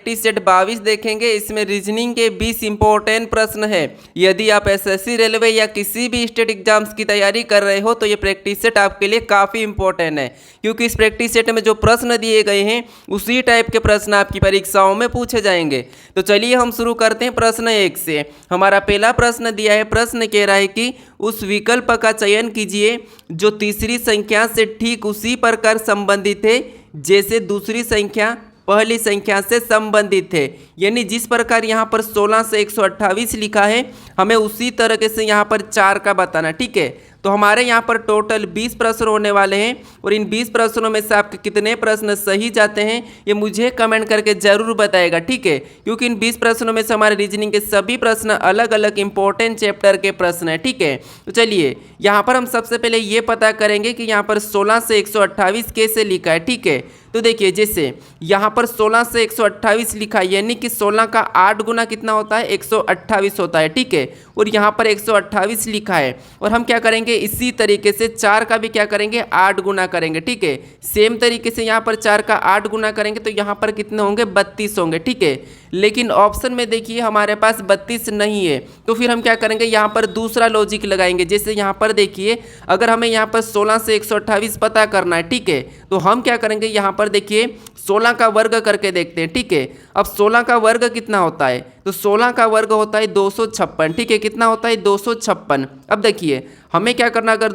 Set 22 देखेंगे। इसमें reasoning के 20 इंपॉर्टेंट प्रश्न है। यदि आप एसएससी, रेलवे या किसी भी स्टेट एग्जाम्स की तैयारी कर रहे हो तो ये प्रैक्टिस सेट आपके लिए काफ़ी इंपॉर्टेंट है, क्योंकि इस प्रैक्टिस सेट में जो प्रश्न दिए गए हैं उसी टाइप के प्रश्न आपकी परीक्षाओं में पूछे जाएंगे। तो चलिए हम शुरू करते हैं प्रश्न 1 से। हमारा पहला प्रश्न दिया है। प्रश्न कह रहा है कि उस विकल्प का चयन कीजिए जो तीसरी संख्या से ठीक उसी प्रकार संबंधित है जैसे दूसरी संख्या पहली संख्या से संबंधित है। यानी जिस प्रकार यहाँ पर 16 से 128 लिखा है, हमें उसी तरीके से यहाँ पर 4 का बताना। ठीक है, तो हमारे यहाँ पर टोटल 20 प्रश्न होने वाले हैं और इन 20 प्रश्नों में से आपके कितने प्रश्न सही जाते हैं ये मुझे कमेंट करके ज़रूर बताएगा। ठीक है, क्योंकि इन 20 प्रश्नों में से हमारे रीजनिंग के सभी प्रश्न अलग अलग इंपॉर्टेंट चैप्टर के प्रश्न हैं। ठीक है, तो चलिए यहाँ पर हम सबसे पहले ये पता करेंगे कि यहाँ पर 16 से 128 कैसे लिखा है। ठीक है, तो देखिए जैसे यहाँ पर 16 से 128 लिखा है, यानी कि 16 का 8 गुना कितना होता है, 128 होता है। ठीक है, और यहाँ पर 128 लिखा है और हम क्या करेंगे इसी तरीके से 4 का भी क्या करेंगे 8 गुना करेंगे। ठीक है, सेम तरीके से यहाँ पर 4 का 8 गुना करेंगे तो यहाँ पर कितने होंगे 32 होंगे। ठीक है, लेकिन ऑप्शन में देखिए हमारे पास 32 नहीं है, तो फिर हम क्या करेंगे यहाँ पर दूसरा लॉजिक लगाएंगे। जैसे यहाँ पर देखिए अगर हमें यहाँ पर 16 से 128 पता करना है, ठीक है, तो हम क्या करेंगे यहाँ पर देखिए 16 का वर्ग करके देखते हैं। ठीक है, अब 16 का वर्ग कितना होता है, तो 16 का वर्ग होता है 256। ठीक है, कितना होता है 256। अब देखिए हमें क्या करना, अगर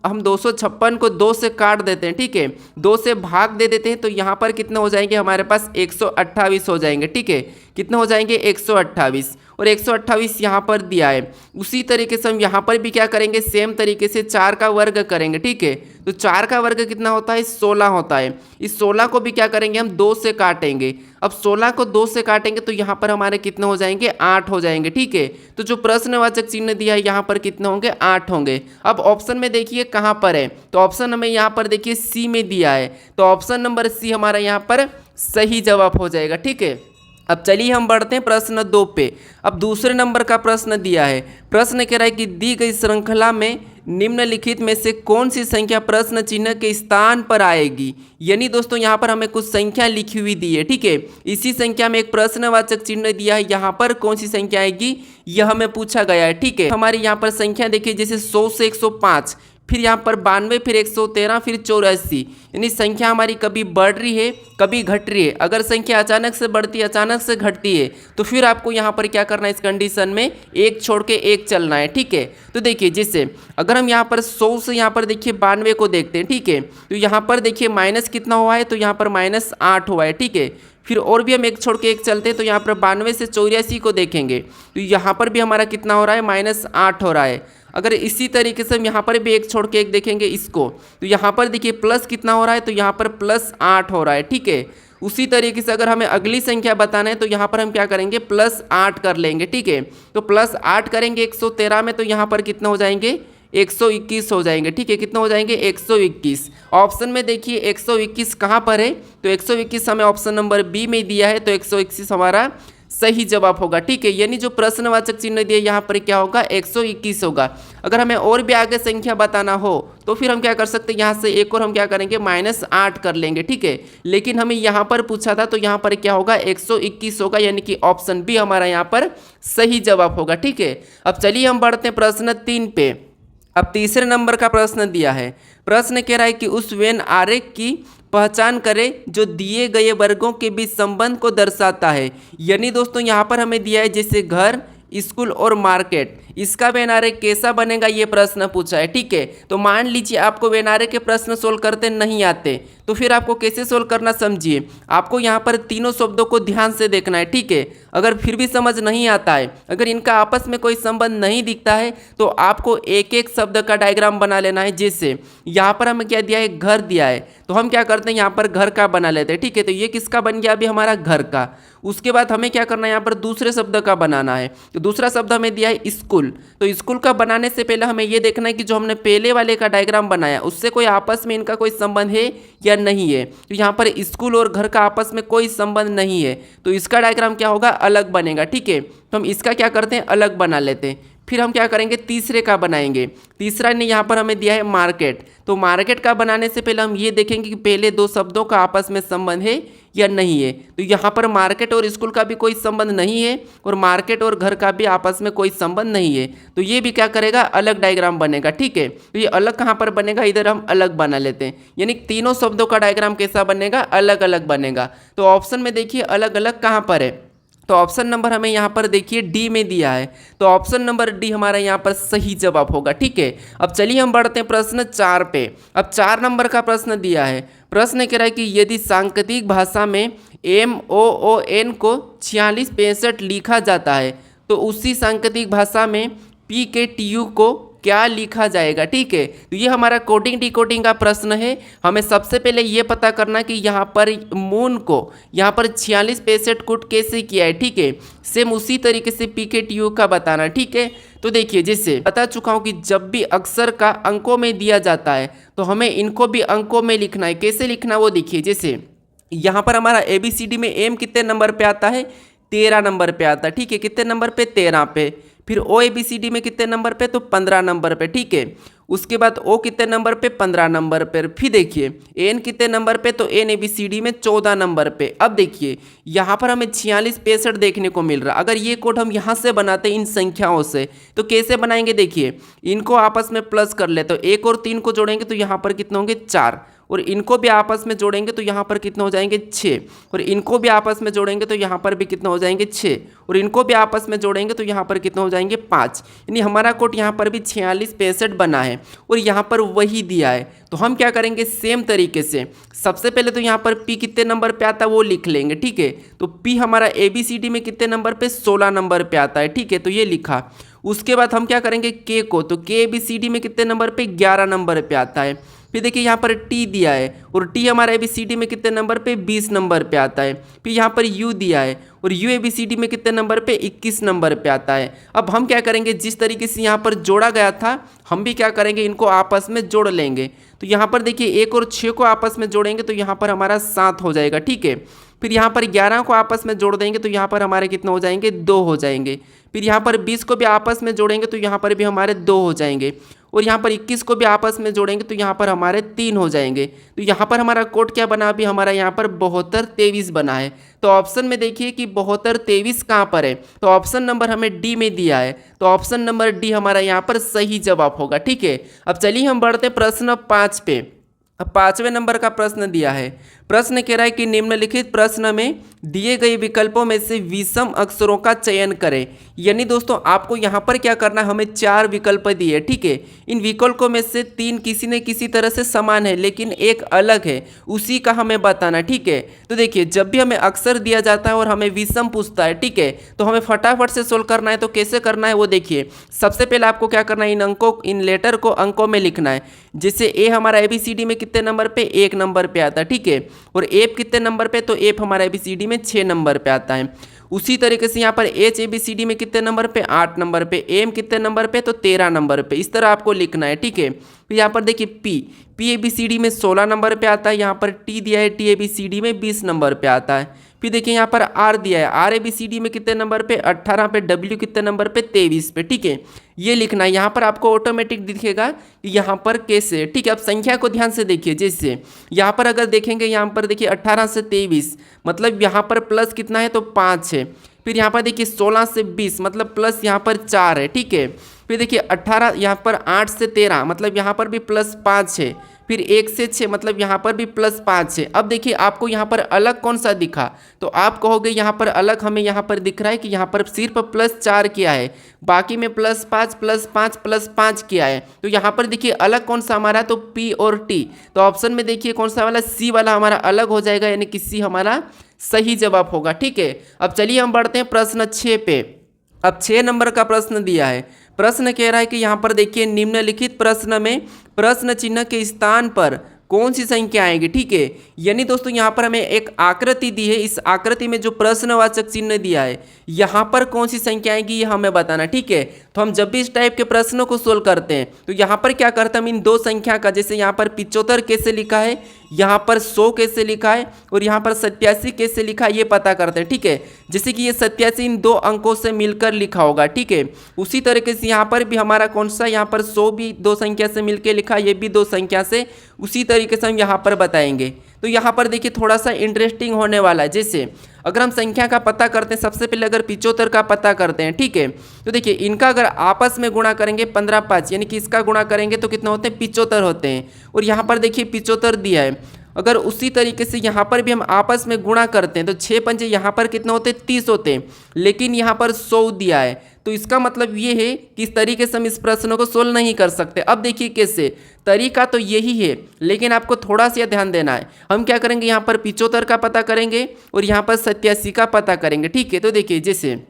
हम 256 को 2 से काट देते हैं, ठीक है, 2 से भाग दे देते हैं तो यहाँ पर कितने हो जाएंगे हमारे पास 128 हो जाएंगे। ठीक है, कितने हो जाएंगे 128 और 128 यहाँ पर दिया है। उसी तरीके से हम यहाँ पर भी क्या करेंगे सेम तरीके से 4 का वर्ग करेंगे। ठीक है, तो 4 का वर्ग कितना होता है 16 होता है। इस 16 को भी क्या करेंगे हम 2 से काटेंगे। अब 16 को 2 से काटेंगे तो यहाँ पर हमारे कितने हो जाएंगे 8 हो जाएंगे। ठीक है, तो जो प्रश्नवाचक चिन्ह दिया है यहाँ पर कितने होंगे 8 होंगे। अब ऑप्शन में देखिए कहाँ पर है, तो ऑप्शन हमें यहाँ पर देखिए सी में दिया है, तो ऑप्शन नंबर सी हमारा यहाँ पर सही जवाब हो जाएगा। ठीक है, अब चलिए हम बढ़ते हैं प्रश्न 2 पे। अब दूसरे नंबर का प्रश्न दिया है। प्रश्न कह रहा है कि दी गई श्रृंखला में निम्नलिखित में से कौन सी संख्या प्रश्न चिन्ह के स्थान पर आएगी। यानी दोस्तों यहाँ पर हमें कुछ संख्या लिखी हुई दी है। ठीक है, इसी संख्या में एक प्रश्नवाचक चिन्ह दिया है, यहाँ पर कौन सी संख्या आएगी यह हमें पूछा गया है। ठीक है, हमारी यहाँ पर संख्या देखिए जैसे 100 से 105, फिर यहाँ पर 92, फिर 113, फिर 84। यानी संख्या हमारी कभी बढ़ रही है कभी घट रही है। अगर संख्या अचानक से बढ़ती है अचानक से घटती है तो फिर आपको यहाँ पर क्या करना है, इस कंडीशन में एक छोड़ के एक चलना है। ठीक है, तो देखिए जैसे अगर हम यहाँ पर 100 से यहाँ पर देखिए 92 को देखते हैं, ठीक है, तो यहाँ पर देखिए माइनस कितना हुआ है, तो यहाँ पर -8 हुआ है। ठीक है, फिर और भी हम एक छोड़ के एक चलते हैं तो यहाँ पर 92 से 84 को देखेंगे तो यहाँ पर भी हमारा कितना हो रहा है -8 हो रहा है। अगर इसी तरीके से हम यहाँ पर भी एक छोड़ के एक देखेंगे इसको, तो यहाँ पर देखिए प्लस कितना हो रहा है, तो यहाँ पर +8 हो रहा है। ठीक है, उसी तरीके से अगर हमें अगली संख्या बताना है तो यहाँ पर हम क्या करेंगे +8 कर लेंगे। ठीक है, तो +8 करेंगे 113 में तो यहाँ पर कितना हो जाएंगे 121 हो जाएंगे। ठीक है, कितना हो जाएंगे 121। ऑप्शन में देखिए 121 कहाँ पर है, तो 121 हमें ऑप्शन नंबर बी में दिया है, तो 121 हमारा सही जवाब होगा। ठीक है, यानी जो प्रश्नवाचक चिन्ह दिया यहाँ पर क्या होगा 121 होगा। अगर हमें और भी आगे संख्या बताना हो तो फिर हम क्या कर सकते हैं, यहाँ से एक और हम क्या करेंगे -8 कर लेंगे। ठीक है, लेकिन हमें यहाँ पर पूछा था तो यहाँ पर क्या होगा 121 होगा, यानी कि ऑप्शन बी हमारा यहाँ पर सही जवाब होगा। ठीक है, अब चलिए हम बढ़ते हैं प्रश्न 3 पे। अब तीसरे नंबर का प्रश्न दिया है। प्रश्न कह रहा है कि उस वेन आरेख की पहचान करें जो दिए गए वर्गों के बीच संबंध को दर्शाता है। यानी दोस्तों यहाँ पर हमें दिया है जैसे घर, स्कूल और मार्केट, इसका वेन आरेख कैसा बनेगा ये प्रश्न पूछा है। ठीक है, तो मान लीजिए आपको वेन आरेख के प्रश्न सोल्व करते नहीं आते तो फिर आपको कैसे सोल्व करना समझिए। आपको यहाँ पर तीनों शब्दों को ध्यान से देखना है। ठीक है, अगर फिर भी समझ नहीं आता है, अगर इनका आपस में कोई संबंध नहीं दिखता है तो आपको एक एक शब्द का डायग्राम बना लेना है। जैसे यहाँ पर हमें क्या दिया है घर दिया है, तो हम क्या करते हैं यहाँ पर घर का बना लेते हैं। ठीक है, तो ये किसका बन गया अभी हमारा घर का। उसके बाद हमें क्या करना है यहाँ पर दूसरे शब्द का बनाना है, तो दूसरा शब्द हमें दिया है स्कूल। तो स्कूल का बनाने से पहले हमें ये देखना है कि जो हमने पहले वाले का डायग्राम बनाया उससे कोई आपस में इनका कोई संबंध है या नहीं है। तो यहाँ पर स्कूल और घर का आपस में कोई संबंध नहीं है तो इसका डायग्राम क्या होगा अलग बनेगा। ठीक है, तो हम इसका क्या करते हैं अलग बना लेते हैं। फिर हम क्या करेंगे तीसरे का बनाएंगे। तीसरा ने यहाँ पर हमें दिया है मार्केट, तो मार्केट का बनाने से पहले हम ये देखेंगे कि पहले दो शब्दों का आपस में संबंध है या नहीं है। तो यहाँ पर मार्केट और स्कूल का भी कोई संबंध नहीं है और मार्केट और घर का भी आपस में कोई संबंध नहीं है। तो ये भी क्या करेगा, अलग डायग्राम बनेगा। ठीक है, तो ये अलग कहाँ पर बनेगा, इधर हम अलग बना लेते हैं, यानी तीनों शब्दों का डायग्राम कैसा बनेगा, अलग अलग बनेगा। तो ऑप्शन में देखिए अलग अलग कहाँ पर है, तो ऑप्शन नंबर हमें यहाँ पर देखिए डी में दिया है, तो ऑप्शन नंबर डी हमारा यहाँ पर सही जवाब होगा। ठीक है, अब चलिए हम बढ़ते हैं प्रश्न 4 पे। अब 4 नंबर का प्रश्न दिया है, प्रश्न कह रहा है कि यदि सांकेतिक भाषा में MOON को 4665 लिखा जाता है तो उसी सांकेतिक भाषा में PKTU को क्या लिखा जाएगा। ठीक है, तो ये हमारा कोडिंग डिकोडिंग का प्रश्न है। हमें सबसे पहले ये पता करना कि यहाँ पर मून को यहाँ पर 4665 कुट कैसे किया है। ठीक है, सेम उसी तरीके से PKTU का बताना। ठीक है, तो देखिए जैसे बता चुका हूँ कि जब भी अक्षर का अंकों में दिया जाता है तो हमें इनको भी अंकों में लिखना है। कैसे लिखना वो देखिए, जैसे यहाँ पर हमारा ABCD में M कितने नंबर पे आता है, 13 नंबर पे आता है। ठीक है, कितने नंबर पे, 13 पे। फिर OABCD में कितने नंबर पे, तो 15 नंबर पे। ठीक है, उसके बाद O कितने नंबर पे, 15 नंबर पे। फिर देखिए N कितने नंबर पे, तो NABCD में 14 नंबर पे। अब देखिए यहाँ पर हमें 4665 देखने को मिल रहा। अगर ये कोड हम यहाँ से बनाते इन संख्याओं से तो कैसे बनाएंगे, देखिए इनको आपस में प्लस कर ले, तो 1 और 3 को जोड़ेंगे तो यहाँ पर कितने होंगे, 4, और इनको भी आपस में जोड़ेंगे तो यहाँ पर कितने हो जाएंगे, 6, और इनको भी आपस में जोड़ेंगे तो यहाँ पर भी कितने हो जाएंगे, 6, और इनको भी आपस में जोड़ेंगे तो यहाँ पर कितने हो जाएंगे, 5। यानी हमारा कोड यहाँ पर भी 4665 बना है और यहाँ पर वही दिया है। तो हम क्या करेंगे, सेम तरीके से सबसे पहले तो यहाँ पर P कितने नंबर पे आता है वो लिख लेंगे। ठीक है, तो P हमारा ABCD में कितने नंबर पे, 16 नंबर पे आता है। ठीक है, तो ये लिखा। उसके बाद हम क्या करेंगे, K को, तो K ABCD में कितने नंबर पे, 11 नंबर पे आता है। फिर देखिए यहाँ पर T दिया है और T हमारा ABCD में कितने नंबर पे, 20 नंबर पे आता है। फिर यहाँ पर U दिया है और U ABCD में कितने नंबर पे, 21 नंबर पे आता है। अब हम क्या करेंगे, जिस तरीके से यहाँ पर जोड़ा गया था हम भी क्या करेंगे, इनको आपस में जोड़ लेंगे। तो यहाँ पर देखिए 1 और 6 को आपस में जोड़ेंगे तो यहाँ पर हमारा 7 हो जाएगा। ठीक है, फिर यहाँ पर 11 को आपस में जोड़ देंगे तो यहाँ पर हमारे कितने हो जाएंगे, 2 हो जाएंगे। फिर यहाँ पर 20 को भी आपस में जोड़ेंगे तो यहाँ पर भी हमारे 2 हो जाएंगे, और यहाँ पर 21 को भी आपस में जोड़ेंगे तो यहाँ पर हमारे 3 हो जाएंगे। तो यहाँ पर हमारा कोड क्या बना, अभी हमारा यहाँ पर 7223 बना है। तो ऑप्शन में देखिए कि 7223 कहाँ पर है, तो ऑप्शन नंबर हमें डी में दिया है, तो ऑप्शन नंबर डी हमारा यहाँ पर सही जवाब होगा। ठीक है, अब चलिए हम बढ़ते प्रश्न 5 पे। अब 5वें नंबर का प्रश्न दिया है, प्रश्न कह रहा है कि निम्नलिखित प्रश्न में दिए गए विकल्पों में से विषम अक्षरों का चयन करें। यानी दोस्तों आपको यहाँ पर क्या करना है, हमें 4 विकल्प दिए। ठीक है, इन विकल्पों में से 3 किसी न किसी तरह से समान है लेकिन एक अलग है, उसी का हमें बताना। ठीक है, तो देखिए जब भी हमें अक्षर दिया जाता है और हमें विषम पूछता है, ठीक है, तो हमें फटाफट से सोल्व करना है। तो कैसे करना है वो देखिए, सबसे पहले आपको क्या करना है, इन लेटर को अंकों में लिखना है। जैसे ए हमारा ABCD में कितने नंबर पे, 1 नंबर पे आता है। ठीक है, और एफ कितने नंबर पे, तो एफ हमारा ABCD में 6 नंबर पे आता है। उसी तरीके से यहाँ पर एच ABCD में कितने नंबर पे, 8 नंबर पे, एम कितने नंबर पे, तो 13 नंबर पे। इस तरह आपको लिखना है। ठीक है, फिर यहाँ पर देखिए पी ABCD में 16 नंबर पे आता है। यहाँ पर टी दिया है, टी ABCD में 20 नंबर पे आता है। फिर देखिए यहाँ पर आर दिया है, आर ABCD में कितने नंबर पे, 18 पे, डब्ल्यू कितने नंबर पे, 23 पे। ठीक है, ये लिखना है। यहाँ पर आपको ऑटोमेटिक दिखेगा कि यहाँ पर कैसे। ठीक है, अब संख्या को ध्यान से देखिए। जैसे यहाँ पर अगर देखेंगे, यहाँ पर देखिए 18 से 23 मतलब यहाँ पर प्लस कितना है, तो 5 है। फिर यहाँ पर देखिए 16 से 20 मतलब प्लस यहाँ पर 4 है। ठीक है, फिर देखिए 18 यहाँ पर 8 से 13 मतलब यहाँ पर भी प्लस 5 है। फिर 1 से 6 मतलब यहाँ पर भी प्लस 5 है। अब देखिए आपको यहाँ पर अलग कौन सा दिखा, तो आप कहोगे यहाँ पर अलग हमें यहाँ पर दिख रहा है कि यहाँ पर सिर्फ प्लस 4 किया है, बाकी में प्लस 5 प्लस 5 प्लस 5 किया है। तो यहाँ पर देखिए अलग कौन सा हमारा, तो पी और टी। तो ऑप्शन में देखिए कौन सा वाला, सी वाला हमारा अलग हो जाएगा, यानी कि सी हमारा सही जवाब होगा। ठीक है, अब चलिए हम बढ़ते हैं प्रश्न 6 पे। अब 6 नंबर का प्रश्न दिया है, प्रश्न कह रहा है कि यहाँ पर देखिए निम्नलिखित प्रश्न में प्रश्न चिन्ह के स्थान पर कौन सी संख्या आएगी। ठीक है, यानी दोस्तों यहाँ पर हमें एक आकृति दी है, इस आकृति में जो प्रश्नवाचक चिन्ह दिया है यहाँ पर कौन सी संख्या आएगी ये हमें बताना। ठीक है, तो हम जब भी इस टाइप के प्रश्नों को सोल्व करते हैं तो यहाँ पर क्या करते हैं, हम इन दो संख्या का, जैसे यहाँ पर 75 कैसे लिखा है, यहाँ पर 100 कैसे लिखा है और यहाँ पर 87 कैसे लिखा है, ये पता करते हैं। ठीक है, जैसे कि ये 87 इन 2 अंकों से मिलकर लिखा होगा। ठीक है, उसी तरीके से यहाँ पर भी हमारा कौन सा, यहाँ पर 100 भी 2 संख्या से मिलकर लिखा, ये भी 2 संख्या से, उसी तरीके से हम यहाँ पर बताएंगे। तो यहाँ पर देखिए थोड़ा सा इंटरेस्टिंग होने वाला है। जैसे अगर हम संख्या का पता करते हैं, सबसे पहले अगर 75 का पता करते हैं, ठीक है, तो देखिए इनका अगर आपस में गुणा करेंगे 15 5, यानी कि इसका गुणा करेंगे तो कितने होते हैं, 75 होते हैं। और यहाँ पर देखिए 75 दिया है। अगर उसी तरीके से यहाँ पर भी हम आपस में गुणा करते हैं तो 6 पंजे यहाँ पर कितने होते हैं, 30 होते हैं, लेकिन यहाँ पर 100 दिया है। तो इसका मतलब ये है कि इस तरीके से हम इस प्रश्न को सोल्व नहीं कर सकते। अब देखिए कैसे, तरीका तो यही है, लेकिन आपको थोड़ा सा ध्यान देना है। हम क्या करेंगे, यहाँ पर 75 का पता करेंगे और यहाँ पर 87 का पता करेंगे, ठीक है। तो देखिए जैसे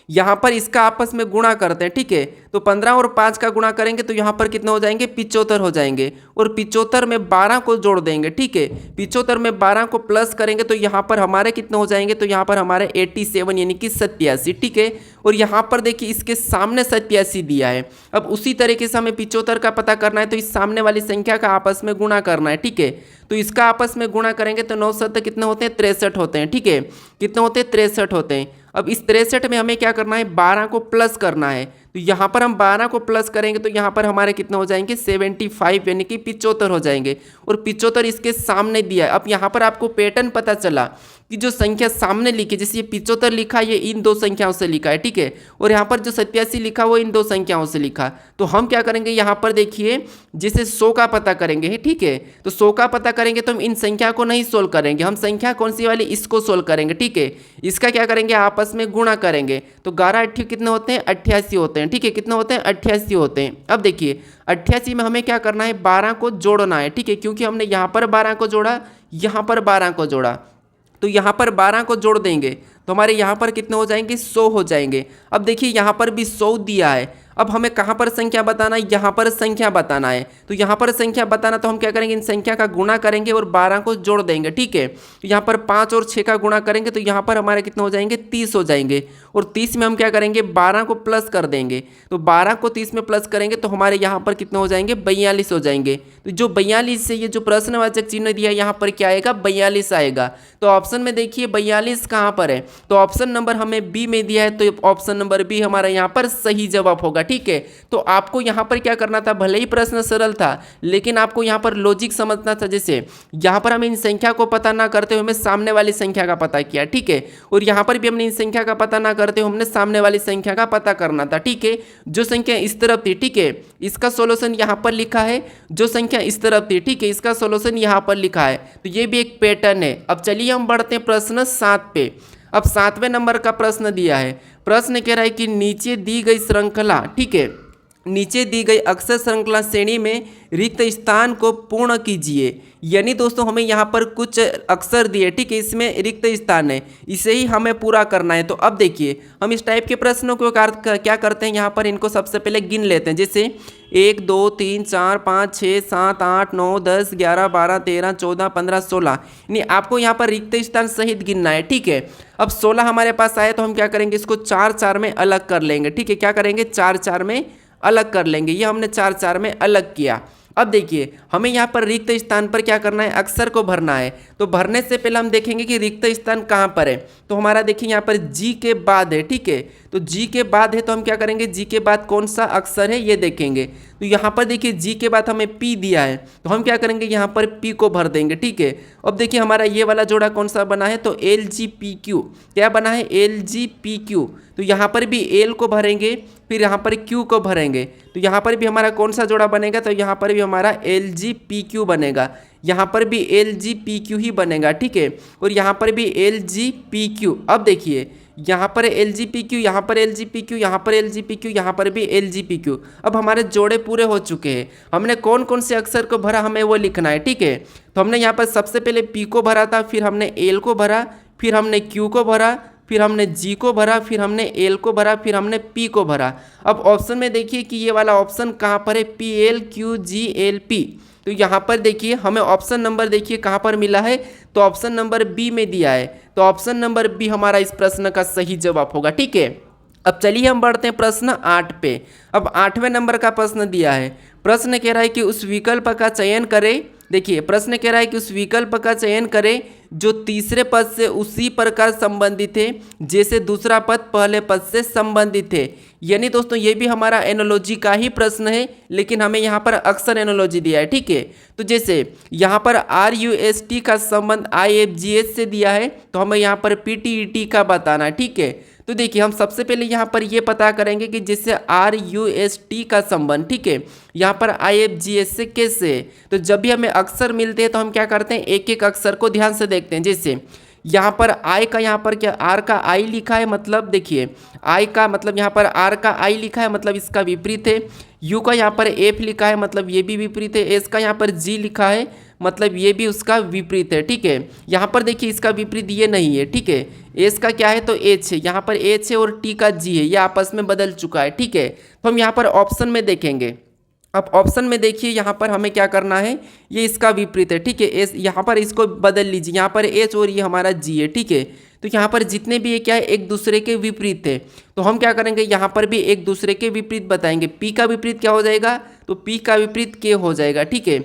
यहाँ पर इसका आपस में गुणा करते हैं, ठीक है, तो 15 और 5 का गुणा करेंगे तो यहाँ पर कितने हो जाएंगे, 75 हो जाएंगे। और 75 में 12 को जोड़ देंगे, ठीक है, 75 में 12 को प्लस करेंगे तो यहाँ पर हमारे कितने हो जाएंगे, तो यहाँ पर हमारे 87 यानी कि 87, ठीक है। और यहाँ पर देखिए इसके सामने 87 दिया है। अब उसी तरीके से हमें 75 का पता करना है, तो इस सामने वाली संख्या का आपस में गुणा करना है, ठीक है। तो इसका आपस में गुणा करेंगे तो 9 7 कितने होते हैं, 63 होते हैं, ठीक है। कितने होते हैं, 63 होते हैं। अब इस 63 में हमें क्या करना है, 12 को प्लस करना है। तो यहाँ पर हम 12 को प्लस करेंगे तो यहाँ पर हमारे कितने हो जाएंगे, 75 यानी कि 75 हो जाएंगे। और 75 इसके सामने दिया है। अब यहाँ पर आपको पैटर्न पता चला कि जो संख्या सामने लिखी, जैसे ये 75 लिखा, ये इन दो संख्याओं से लिखा है, ठीक है। और यहाँ पर जो 87 लिखा वो इन दो संख्याओं से लिखा। तो हम क्या करेंगे, यहाँ पर देखिए जैसे 100 का पता करेंगे, ठीक है। तो 100 का पता करेंगे तो हम इन संख्या को नहीं सोल्व करेंगे, हम संख्या कौन सी वाली, इसको सोल्व करेंगे, ठीक है। इसका क्या करेंगे, आपस में गुणा करेंगे। तो 11 8 कितने होते हैं, 88 होते हैं, ठीक है। कितने होते हैं, 88 होते हैं। अब देखिए 88 में हमें क्या करना है, 12 को जोड़ना है, ठीक है, क्योंकि हमने यहाँ पर 12 को जोड़ा, यहाँ पर 12 को जोड़ा, तो यहाँ पर 12 को जोड़ देंगे तो हमारे यहाँ पर कितने हो जाएंगे, 100 हो जाएंगे। अब देखिए यहाँ पर भी 100 दिया है। अब हमें कहाँ पर संख्या बताना है, यहाँ पर संख्या बताना है। तो यहाँ पर संख्या बताना तो हम क्या करेंगे, इन संख्या का गुणा करेंगे और 12 को जोड़ देंगे, ठीक है। तो यहाँ पर 5 और 6 का गुणा करेंगे तो यहाँ पर हमारे कितने हो जाएंगे, 30 हो जाएंगे। और 30 में हम क्या करेंगे, 12 को प्लस कर देंगे। तो 12 को 30 में प्लस करेंगे तो हमारे यहाँ पर कितने हो जाएंगे, 42 हो जाएंगे। तो जो 42 से ये जो प्रश्नवाचक चिन्ह दिया है यहाँ पर क्या आएगा, 42 आएगा। तो ऑप्शन में देखिए 42 कहाँ पर है, तो ऑप्शन नंबर हमें बी में दिया है, तो ऑप्शन नंबर बी हमारा यहाँ पर सही जवाब होगा, ठीक है। तो आपको यहाँ पर क्या करना था, भले ही प्रश्न सरल था लेकिन आपको यहाँ पर लॉजिक समझना था। जैसे यहाँ पर हम इन संख्या को पता ना करते हुए हमने सामने वाली संख्या का पता किया, ठीक है। और यहाँ पर भी हमने इन संख्या का पता ना करते हुए हमने सामने वाली संख्या का पता करना था, ठीक है। जो संख्या इस तरफ थी, ठीक है, इसका सोल्यूशन यहाँ पर लिखा है। जो संख्या इस तरफ थी, ठीक है, इसका सोल्यूशन यहाँ पर लिखा है। तो ये भी एक पैटर्न है। अब चलिए हम बढ़ते हैं प्रश्न 7 पे। अब 7वें नंबर का प्रश्न दिया है। प्रश्न कह रहा है कि नीचे दी गई श्रृंखला, ठीक है, नीचे दी गई अक्षर श्रृंखला श्रेणी में रिक्त स्थान को पूर्ण कीजिए। यानी दोस्तों हमें यहाँ पर कुछ अक्षर दिए, ठीक है, इसमें रिक्त स्थान है, इसे ही हमें पूरा करना है। तो अब देखिए हम इस टाइप के प्रश्नों को क्या करते हैं, यहाँ पर इनको सबसे पहले गिन लेते हैं। जैसे 1 2 3 4 5 6 7 8 9 10 11 12 13 14 15 16, यानी आपको यहाँ पर रिक्त स्थान सहित गिनना है, ठीक है। अब 16 हमारे पास आए तो हम क्या करेंगे, इसको 4 4 में अलग कर लेंगे, ठीक है। क्या करेंगे, 4 4 में अलग कर लेंगे। ये हमने 4 4 में अलग किया। अब देखिए हमें यहाँ पर रिक्त स्थान पर क्या करना है, अक्षर को भरना है। तो भरने से पहले हम देखेंगे कि रिक्त स्थान कहाँ पर है। तो हमारा देखिए यहाँ पर जी के बाद है, ठीक है। तो जी के बाद है तो हम क्या करेंगे, जी के बाद कौन सा अक्षर है ये देखेंगे। तो यहाँ पर देखिए जी के बाद हमें पी दिया है तो हम क्या करेंगे, यहाँ पर पी को भर देंगे, ठीक है। अब देखिए हमारा ये वाला जोड़ा कौन सा बना है, तो LGPQ। क्या बना है, LGPQ। तो यहाँ पर भी एल को भरेंगे, फिर यहाँ पर क्यू को भरेंगे। तो यहाँ पर भी हमारा कौन सा जोड़ा बनेगा, तो यहाँ पर भी हमारा LGPQ बनेगा। यहाँ पर भी LGPQ ही बनेगा, ठीक है। और यहाँ पर भी LGPQ। अब देखिए यहाँ पर LGPQ, यहाँ पर LGPQ, यहाँ पर LGPQ, यहाँ पर भी LGPQ। अब हमारे जोड़े पूरे हो चुके हैं। हमने कौन कौन से अक्षर को भरा हमें वो लिखना है, ठीक है। तो हमने यहाँ पर सबसे पहले P को भरा था, फिर हमने L को भरा, फिर हमने Q को भरा, फिर हमने G को भरा, फिर हमने L को भरा, फिर हमने P को भरा। अब ऑप्शन में देखिए कि ये वाला ऑप्शन कहाँ पर है, PLQGLP। तो यहाँ पर देखिए हमें ऑप्शन नंबर देखिए कहाँ पर मिला है, तो ऑप्शन नंबर बी में दिया है। तो ऑप्शन नंबर बी हमारा इस प्रश्न का सही जवाब होगा, ठीक है। अब चलिए हम बढ़ते हैं प्रश्न 8 पे। अब 8वें नंबर का प्रश्न दिया है। प्रश्न कह रहा है कि उस विकल्प का चयन करें, देखिए प्रश्न कह रहा है कि उस विकल्प का चयन करें जो तीसरे पद से उसी प्रकार संबंधित है जैसे दूसरा पद पहले पद से संबंधित है। यानी दोस्तों ये भी हमारा एनोलॉजी का ही प्रश्न है, लेकिन हमें यहाँ पर अक्सर एनोलॉजी दिया है। ठीक है, तो जैसे यहाँ पर RUST का संबंध IFGH से दिया है, तो हमें यहाँ पर PTET का बताना है। ठीक है, तो देखिए हम सबसे पहले यहाँ पर ये पता करेंगे कि जैसे RUST का संबंध, ठीक है, यहाँ पर IFGH से कैसे है। तो जब भी हमें अक्षर मिलते हैं तो हम क्या करते हैं, एक एक अक्षर को ध्यान से देखते हैं। जैसे यहाँ पर I का यहाँ पर क्या R का I लिखा है, मतलब देखिए I का मतलब यहाँ पर R का I लिखा है, मतलब इसका विपरीत है। U का यहाँ पर F लिखा है, मतलब ये भी विपरीत है। S का यहाँ पर G लिखा है, मतलब ये भी उसका विपरीत है। ठीक है, यहाँ पर देखिए इसका विपरीत ये नहीं है। ठीक है, S का क्या है तो H है, यहाँ पर H है, और T का G है, ये आपस में बदल चुका है। ठीक है, तो हम यहाँ पर ऑप्शन में देखेंगे। अब ऑप्शन में देखिए यहाँ पर हमें क्या करना है, ये इसका विपरीत है। ठीक है, एस यहाँ पर इसको बदल लीजिए, यहाँ पर एच और ये हमारा जी है। ठीक है, तो यहाँ पर जितने भी ये क्या है एक दूसरे के विपरीत है, तो हम क्या करेंगे यहाँ पर भी एक दूसरे के विपरीत बताएंगे। पी का विपरीत क्या हो जाएगा, तो पी का विपरीत के हो जाएगा। ठीक है,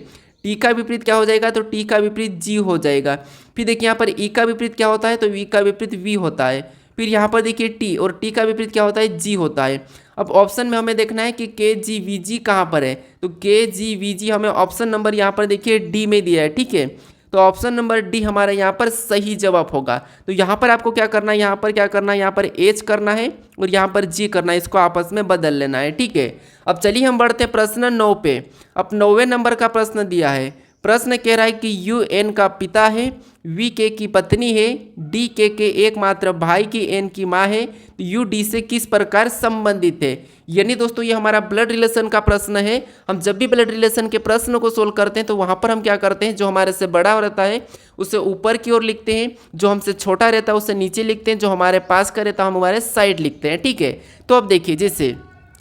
टी का विपरीत क्या हो जाएगा, तो टी का विपरीत जी हो जाएगा। फिर देखिए यहाँ पर ई का विपरीत क्या होता है, तो वी का विपरीत वी होता है। फिर यहाँ पर देखिए टी, और टी का विपरीत क्या होता है, जी होता है। अब ऑप्शन में हमें देखना है कि के जी वी जी कहाँ पर है, तो के जी वी जी हमें ऑप्शन नंबर यहाँ पर देखिए डी में दिया है। ठीक है, तो ऑप्शन नंबर डी हमारा यहाँ पर सही जवाब होगा। तो यहाँ पर आपको क्या करना है, यहाँ पर क्या करना है, यहाँ पर एच करना है और यहाँ पर जी करना है, इसको आपस में बदल लेना है। ठीक है, अब चलिए हम बढ़ते हैं प्रश्न 9 पे। अब 9वें नंबर का प्रश्न दिया है। प्रश्न कह रहा है कि यू एन का पिता है, वी के की पत्नी है, डी के एकमात्र भाई की एन की माँ है, तो यू डी से किस प्रकार संबंधित है। यानी दोस्तों ये हमारा ब्लड रिलेशन का प्रश्न है। हम जब भी ब्लड रिलेशन के प्रश्न को सोल्व करते हैं तो वहाँ पर हम क्या करते हैं, जो हमारे से बड़ा रहता है उसे ऊपर की ओर लिखते हैं, जो हमसे छोटा रहता है उसे नीचे लिखते हैं, जो हमारे पास का रहता है हम हमारे साइड लिखते हैं। ठीक है, तो अब देखिए जैसे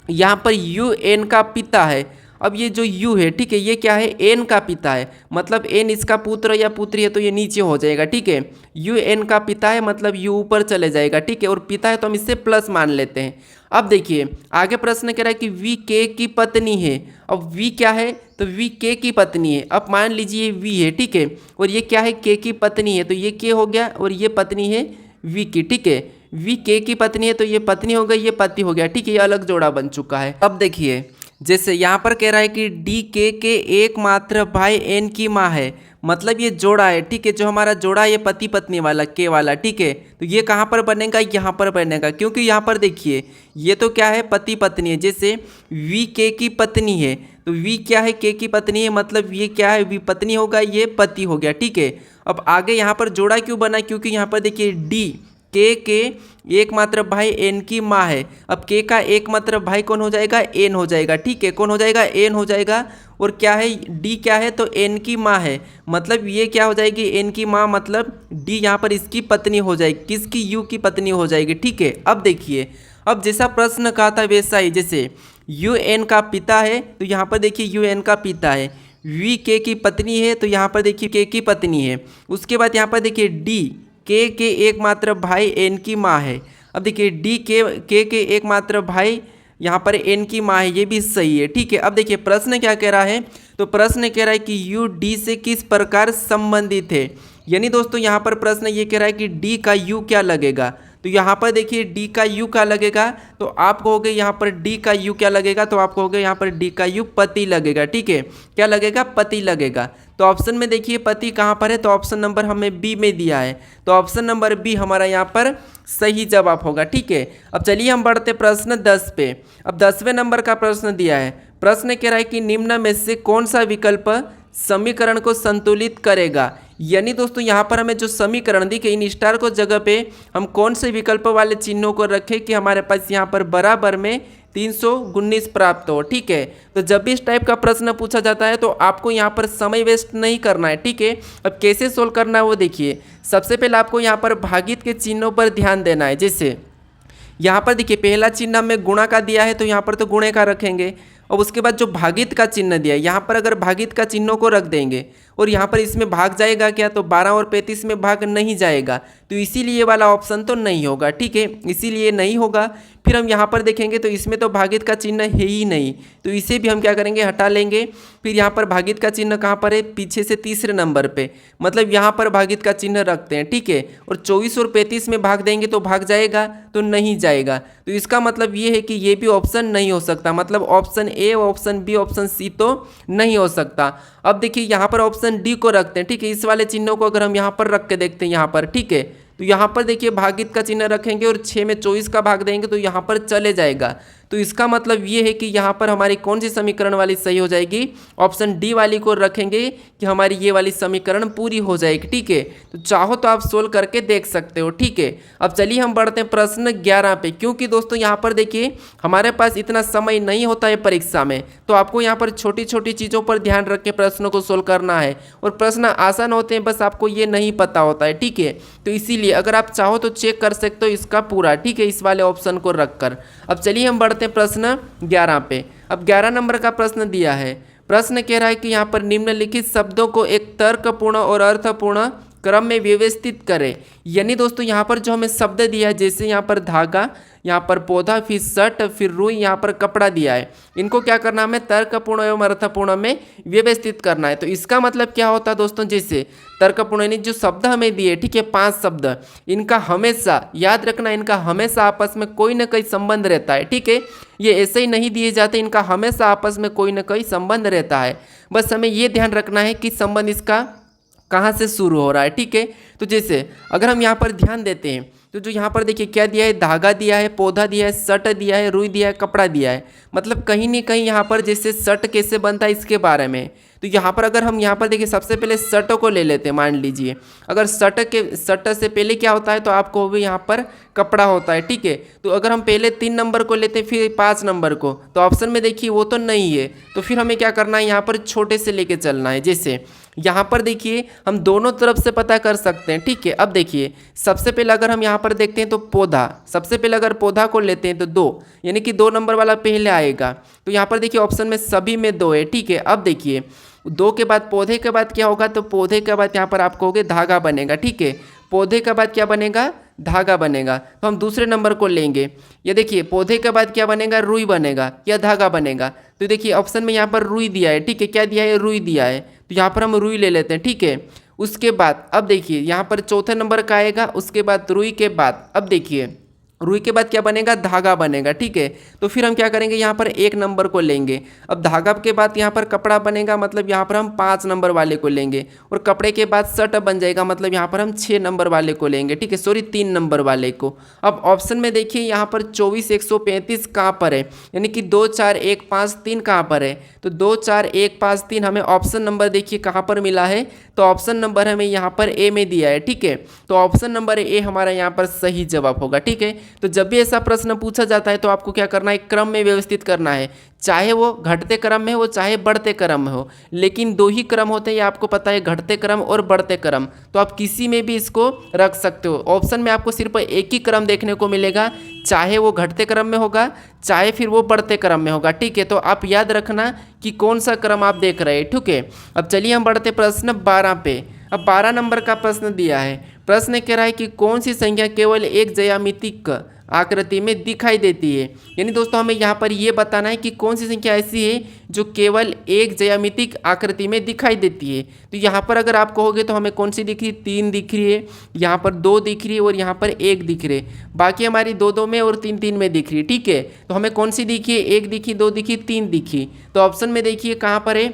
यहाँ पर यू एन का पिता है। अब ये जो U है, ठीक है, ये क्या है, N का पिता है, मतलब N इसका पुत्र या पुत्री है, तो ये नीचे हो जाएगा। ठीक है, U N का पिता है, मतलब U ऊपर चले जाएगा। ठीक है, और पिता है तो हम इससे प्लस मान लेते हैं। अब देखिए आगे प्रश्न कह रहा है कि V K की पत्नी है। अब V क्या है, तो V K की पत्नी है। अब मान लीजिए V है, ठीक है, और ये क्या है, K की पत्नी है, तो ये K हो गया और ये पत्नी है V की। ठीक है, V K की पत्नी है तो ये पत्नी हो गई, ये पति हो गया। ठीक है, ये अलग जोड़ा बन चुका है। अब देखिए जैसे यहाँ पर कह रहा है कि डी के एकमात्र भाई एन की माँ है, मतलब ये जोड़ा है। ठीक है, जो हमारा जोड़ा ये पति पत्नी वाला के वाला। ठीक है, तो ये कहाँ पर बनेगा, यहाँ पर बनेगा, क्योंकि यहाँ पर देखिए ये तो क्या है, पति पत्नी है। जैसे वी के की पत्नी है, तो वी क्या है, के की पत्नी है, मतलब ये क्या है, वी पत्नी होगा, ये पति हो गया। ठीक है, अब आगे यहाँ पर जोड़ा क्यों बना, क्योंकि यहाँ पर देखिए डी के एकमात्र भाई एन की माँ है। अब के का एकमात्र भाई कौन हो जाएगा, एन हो जाएगा। ठीक है, कौन हो जाएगा, एन हो जाएगा। और क्या है, डी क्या है, तो एन की माँ है, मतलब ये क्या हो जाएगी, एन की माँ, मतलब डी यहाँ पर इसकी पत्नी हो जाएगी, किसकी, यू की पत्नी हो जाएगी। ठीक है, अब देखिए अब जैसा प्रश्न कहा था वैसा ही, जैसे यू एन का पिता है, तो यहाँ पर देखिए यू एन का पिता है। वी के की पत्नी है, तो यहाँ पर देखिए के की पत्नी है। उसके बाद यहाँ पर देखिए डी के एकमात्र भाई एन की माँ है। अब देखिए डी के एकमात्र भाई यहाँ पर एन की माँ है, ये भी सही है। ठीक है, अब देखिए प्रश्न क्या कह रहा है, तो प्रश्न कह रहा है कि यू डी से किस प्रकार संबंधित है। यानी दोस्तों यहाँ पर प्रश्न ये कह रहा है कि डी का यू क्या लगेगा, तो यहाँ पर देखिए डी का यू क्या लगेगा, तो आप कहोगे यहाँ पर डी का यू क्या लगेगा, तो आप कहोगे यहाँ पर डी का यू पति लगेगा। ठीक है, क्या लगेगा, पति लगेगा। तो ऑप्शन में देखिए पति कहाँ पर है, तो ऑप्शन नंबर हमें बी में दिया है, तो ऑप्शन नंबर बी हमारा यहाँ पर सही जवाब होगा। ठीक है, अब चलिए हम बढ़ते प्रश्न 10 पे। अब 10वें नंबर का प्रश्न दिया है। प्रश्न कह रहा है कि निम्न में से कौन सा विकल्प समीकरण को संतुलित करेगा। यानी दोस्तों यहाँ पर हमें जो समीकरण दिखे, इन स्टार को जगह पे हम कौन से विकल्प वाले चिन्हों को रखें कि हमारे पास यहाँ पर बराबर में 319 प्राप्त हो। ठीक है, तो जब भी इस टाइप का प्रश्न पूछा जाता है तो आपको यहाँ पर समय वेस्ट नहीं करना है। ठीक है, अब कैसे सोल्व करना है वो देखिए। सबसे पहले आपको यहाँ पर भागित के चिन्हों पर ध्यान देना है। जैसे यहाँ पर देखिए पहला चिन्ह हमें गुणा का दिया है, तो यहाँ पर तो गुणे का रखेंगे, और उसके बाद जो भागित का चिन्ह दिया है यहाँ पर अगर भागित का चिन्हों को रख देंगे, और यहाँ पर इसमें भाग जाएगा क्या, तो 12 और 35 में भाग नहीं जाएगा, तो इसीलिए ये वाला ऑप्शन तो नहीं होगा। ठीक है, इसीलिए नहीं होगा। फिर हम यहाँ पर देखेंगे तो इसमें तो भागित का चिन्ह है ही नहीं, तो इसे भी हम क्या करेंगे, हटा लेंगे। फिर यहाँ पर भागित का चिन्ह कहाँ पर है, पीछे से तीसरे नंबर पे, मतलब यहाँ पर भागित का चिन्ह रखते हैं। ठीक है, और 24 और 35 में भाग देंगे तो भाग जाएगा, तो नहीं जाएगा। तो इसका मतलब ये है कि ये भी ऑप्शन नहीं हो सकता, मतलब option A, option B, option C तो नहीं हो सकता। अब देखिए यहाँ पर ऑप्शन डी को रखते हैं। ठीक है, इस वाले चिन्हों को अगर हम यहाँ पर रख के देखते हैं यहाँ पर, ठीक है, तो यहाँ पर देखिए भागित का चिन्ह रखेंगे और 6 में 24 का भाग देंगे तो यहाँ पर चले जाएगा। तो इसका मतलब ये है कि यहाँ पर हमारी कौन सी समीकरण वाली सही हो जाएगी, ऑप्शन डी वाली को रखेंगे कि हमारी ये वाली समीकरण पूरी हो जाएगी। ठीक है, तो चाहो तो आप सोल्व करके देख सकते हो। ठीक है, अब चलिए हम बढ़ते हैं प्रश्न 11 पे, क्योंकि दोस्तों यहाँ पर देखिए हमारे पास इतना समय नहीं होता है परीक्षा में, तो आपको यहाँ पर छोटी छोटी चीज़ों पर ध्यान रख के प्रश्नों को सोल्व करना है, और प्रश्न आसान होते हैं, बस आपको ये नहीं पता होता है। ठीक है, तो इसीलिए अगर आप चाहो तो चेक कर सकते हो इसका पूरा। ठीक है, इस वाले ऑप्शन को रखकर। अब चलिए हम बढ़ते हैं प्रश्न 11 पे। अब 11 नंबर का प्रश्न दिया है। प्रश्न कह रहा है कि यहाँ पर निम्नलिखित शब्दों को एक तर्कपूर्ण और अर्थपूर्ण क्रम में व्यवस्थित करें। यानी दोस्तों यहाँ पर जो हमें शब्द दिया है, जैसे यहाँ पर धागा, यहाँ पर पौधा, फिर शर्ट, फिर रुई, यहाँ पर कपड़ा दिया है, इनको क्या करना है, हमें तर्कपूर्ण एवं अर्थपूर्ण में व्यवस्थित करना है। तो इसका मतलब क्या होता है दोस्तों, जैसे तर्कपूर्ण यानी जो शब्द हमें दिए, ठीक है, 5 शब्द, इनका हमेशा याद रखना, इनका हमेशा आपस में कोई ना कोई संबंध रहता है। ठीक है, ये ऐसे ही नहीं दिए जाते, इनका हमेशा आपस में कोई ना कोई संबंध रहता है। बस हमें ये ध्यान रखना है कि संबंध इसका कहाँ से शुरू हो रहा है। ठीक है, तो जैसे अगर हम यहाँ पर ध्यान देते हैं तो जो यहाँ पर देखिए क्या दिया है, धागा दिया है, पौधा दिया है, शर्ट दिया है, रुई दिया है, कपड़ा दिया है, मतलब कहीं ना कहीं यहाँ पर जैसे शर्ट कैसे बनता है इसके बारे में। तो यहाँ पर अगर हम यहाँ पर देखिए सबसे पहले शर्ट को ले लेते हैं, मान लीजिए अगर शर्ट से पहले क्या होता है, तो आपको भी यहाँ पर कपड़ा होता है। ठीक है, तो अगर हम पहले 3 नंबर को लेते हैं फिर 5 नंबर को, तो ऑप्शन में देखिए वो तो नहीं है, तो फिर हमें क्या करना है, यहाँ पर छोटे से लेके चलना है। जैसे यहाँ पर देखिए हम दोनों तरफ से पता कर सकते हैं। ठीक है, अब देखिए सबसे पहले अगर हम यहाँ पर देखते हैं तो पौधा, सबसे पहले अगर पौधा को लेते हैं तो 2, यानी कि 2 नंबर वाला पहले आएगा। तो यहाँ पर देखिए ऑप्शन में सभी में 2 है। ठीक है, अब देखिए 2 के बाद पौधे के बाद क्या होगा, तो पौधे के बाद यहाँ पर आपको हो गया धागा बनेगा। ठीक है, पौधे के बाद क्या बनेगा, धागा बनेगा। तो हम दूसरे नंबर को लेंगे, ये देखिए पौधे के बाद क्या बनेगा, रुई बनेगा या धागा बनेगा। तो देखिए ऑप्शन में यहाँ पर रुई दिया है। ठीक है, क्या दिया है, रुई दिया है, तो यहाँ पर हम रुई ले लेते हैं। ठीक है, उसके बाद अब देखिए यहाँ पर चौथे नंबर का आएगा, उसके बाद रुई के बाद अब देखिए रुई के बाद क्या बनेगा, धागा बनेगा। ठीक है, तो फिर हम क्या करेंगे, यहाँ पर 1 नंबर को लेंगे। अब धागा के बाद यहाँ पर कपड़ा बनेगा, मतलब यहाँ पर हम 5 नंबर वाले को लेंगे, और कपड़े के बाद शर्ट बन जाएगा, मतलब यहाँ पर हम 6 नंबर वाले को लेंगे। ठीक है, सॉरी 3 नंबर वाले को। अब ऑप्शन में देखिए यहाँ पर 24, 135 कहाँ पर है, यानी कि 2, 4, 1, 5, 3 कहाँ पर है, तो 2, 4, 1, 5, 3 हमें ऑप्शन नंबर देखिए कहाँ पर मिला है, तो ऑप्शन नंबर हमें यहाँ पर ए में दिया है। ठीक है, तो ऑप्शन नंबर ए हमारा यहाँ पर सही जवाब होगा। ठीक है, तो जब भी ऐसा प्रश्न पूछा जाता है तो आपको क्या करना है, क्रम में व्यवस्थित करना है, चाहे वो घटते क्रम में हो चाहे बढ़ते क्रम में हो, लेकिन 2 ही क्रम होते हैं, ये आपको पता है, घटते क्रम और बढ़ते क्रम। तो आप किसी में भी इसको रख सकते हो। ऑप्शन में आपको सिर्फ एक ही क्रम देखने को मिलेगा, चाहे वो घटते क्रम में होगा चाहे फिर वो बढ़ते क्रम में होगा। ठीक है, तो आप याद रखना कि कौन सा क्रम आप देख रहे हैं। ठीक है, अब चलिए हम बढ़ते प्रश्न 12 पे। अब 12 नंबर का प्रश्न दिया है। प्रश्न कह रहा है कि कौन सी संख्या केवल एक ज्यामितिक आकृति में दिखाई देती है। यानी दोस्तों हमें यहाँ पर ये बताना है कि कौन सी संख्या ऐसी है जो केवल एक ज्यामितिक आकृति में दिखाई देती है। तो यहाँ पर अगर आप कहोगे तो हमें कौन सी दिख रही है, 3 दिख रही है, यहाँ पर 2 दिख रही है और यहाँ पर 1 दिख रही है, बाकी हमारी 2-2 में और 3-3 में दिख रही है। ठीक है, तो हमें कौन सी दिखी है, 1 दिखी, 2 दिखी, 3 दिखी। तो ऑप्शन में देखिए कहाँ पर है,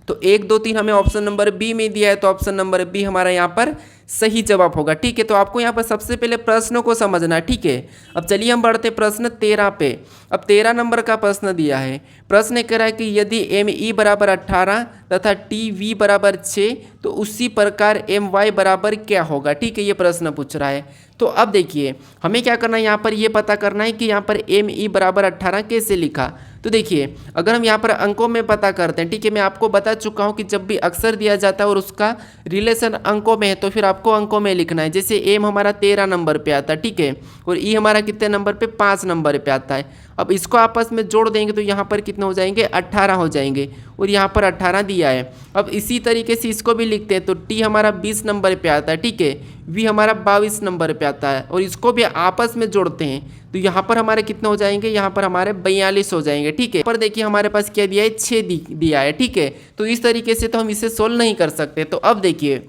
तो 1, 2, 3 हमें ऑप्शन नंबर बी में दिया है, तो ऑप्शन नंबर बी हमारा यहाँ पर सही जवाब होगा। ठीक है, तो आपको यहाँ पर सबसे पहले प्रश्नों को समझना है। ठीक है, अब चलिए हम बढ़ते प्रश्न 13 पे। अब 13 नंबर का प्रश्न दिया है। प्रश्न कह रहा है कि यदि ME बराबर 18 तथा TV बराबर 6 तो उसी प्रकार MY बराबर क्या होगा। ठीक है, ये प्रश्न पूछ रहा है। तो अब देखिए हमें क्या करना है, यहाँ पर ये पता करना है कि यहाँ पर ME बराबर 18 कैसे लिखा। तो देखिए अगर हम यहाँ पर अंकों में पता करते हैं, ठीक है, मैं आपको बता चुका हूँ कि जब भी अक्षर दिया जाता है और उसका रिलेशन अंकों में है तो फिर आपको अंकों में लिखना है। जैसे M हमारा 13 नंबर पे आता है, ठीक है, और E हमारा कितने नंबर पे, 5 नंबर पे आता है। अब इसको आपस में जोड़ देंगे तो यहाँ पर कितने हो जाएंगे, 18 हो जाएंगे, और यहाँ पर 18 दिया है। अब इसी तरीके से इसको भी लिखते हैं, तो टी हमारा 20 नंबर पे आता है, ठीक है, वी हमारा 22 नंबर पे आता है, और इसको भी आपस में जोड़ते हैं तो यहाँ पर हमारे कितने हो जाएंगे, यहाँ पर हमारे 42 हो जाएंगे, ठीक है। पर देखिए हमारे पास क्या दिया है, 6 दिया है, ठीक है। तो इस तरीके से तो हम इसे सोल्व नहीं कर सकते। तो अब देखिए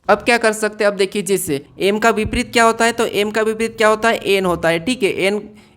अब क्या कर सकते हैं, अब देखिए जिससे एम का विपरीत क्या होता है, तो एम का विपरीत क्या होता है, एन होता है, ठीक है,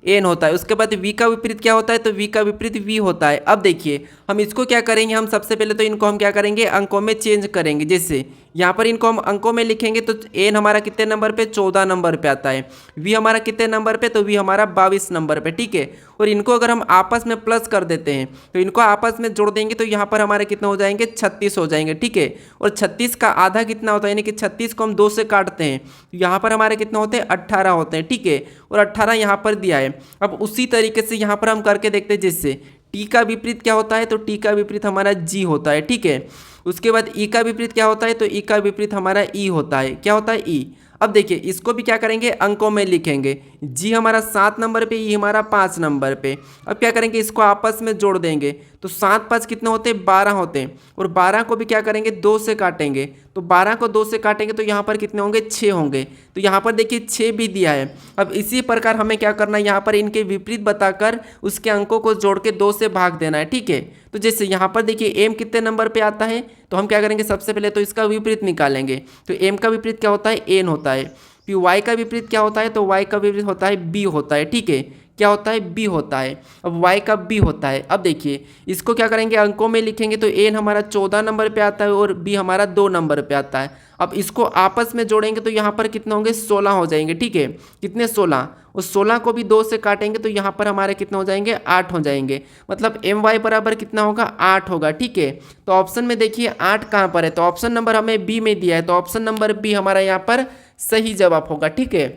एन होता है। उसके बाद वी का विपरीत क्या होता है, तो वी का विपरीत वी होता है। अब देखिए हम इसको क्या करेंगे, हम सबसे पहले तो इनको हम क्या करेंगे, अंकों में चेंज करेंगे। जैसे यहाँ पर इनको हम अंकों में लिखेंगे तो एन हमारा कितने नंबर पे, 14 नंबर पे आता है। वी हमारा कितने नंबर पे, तो वी हमारा 22 नंबर पे, ठीक है। और इनको अगर हम आपस में प्लस कर देते हैं तो इनको आपस में जोड़ देंगे तो यहाँ पर हमारे कितने हो जाएंगे, 36 हो जाएंगे, ठीक है। और 36 का आधा कितना होता है, यानी कि 36 को हम 2 से काटते हैं तो यहाँ पर हमारे कितने होते हैं, 18 होते हैं, ठीक है। और 18 यहाँ पर दिया है। अब उसी तरीके से यहाँ पर हम करके देखते हैं, जिससे टी का विपरीत क्या होता है, तो टी का विपरीत हमारा जी होता है, ठीक है। उसके बाद ई का विपरीत क्या होता है, तो ई का विपरीत हमारा ई होता है, क्या होता है, ई। अब देखिए इसको भी क्या करेंगे, अंकों में लिखेंगे। जी हमारा 7 नंबर पे, ई हमारा 5 नंबर पे। अब क्या करेंगे, इसको आपस में जोड़ देंगे तो 7 5 कितने होते हैं, 12 होते हैं। और 12 को भी क्या करेंगे, 2 से काटेंगे तो 12 को 2 से काटेंगे तो यहाँ पर कितने होंगे, 6 होंगे। तो यहाँ पर देखिए 6 भी दिया है। अब इसी प्रकार हमें क्या करना है, यहाँ पर इनके विपरीत बताकर उसके अंकों को जोड़ के 2 से भाग देना है, ठीक है। तो जैसे यहाँ पर देखिए एम कितने नंबर पे आता है, तो हम क्या करेंगे, सबसे पहले तो इसका विपरीत निकालेंगे। तो एम का विपरीत क्या होता है, एन होता है। फिर वाई का विपरीत क्या होता है, तो वाई का विपरीत होता है बी होता है, ठीक है। क्या होता है, बी होता है। अब वाई का बी होता है। अब देखिए इसको क्या करेंगे, अंकों में लिखेंगे तो एन हमारा 14 नंबर पे आता है और बी हमारा 2 नंबर पे आता है। अब इसको आपस में जोड़ेंगे तो यहाँ पर कितने होंगे, 16 हो जाएंगे, ठीक है। कितने, 16। उस 16 को भी 2 से काटेंगे तो यहाँ पर हमारे कितने हो जाएंगे, 8 हो जाएंगे। मतलब एम वाई बराबर कितना होगा, 8 होगा, ठीक है। तो ऑप्शन में देखिए 8 कहाँ पर है, तो ऑप्शन नंबर हमें बी में दिया है, तो ऑप्शन नंबर बी हमारा यहाँ पर सही जवाब होगा, ठीक है।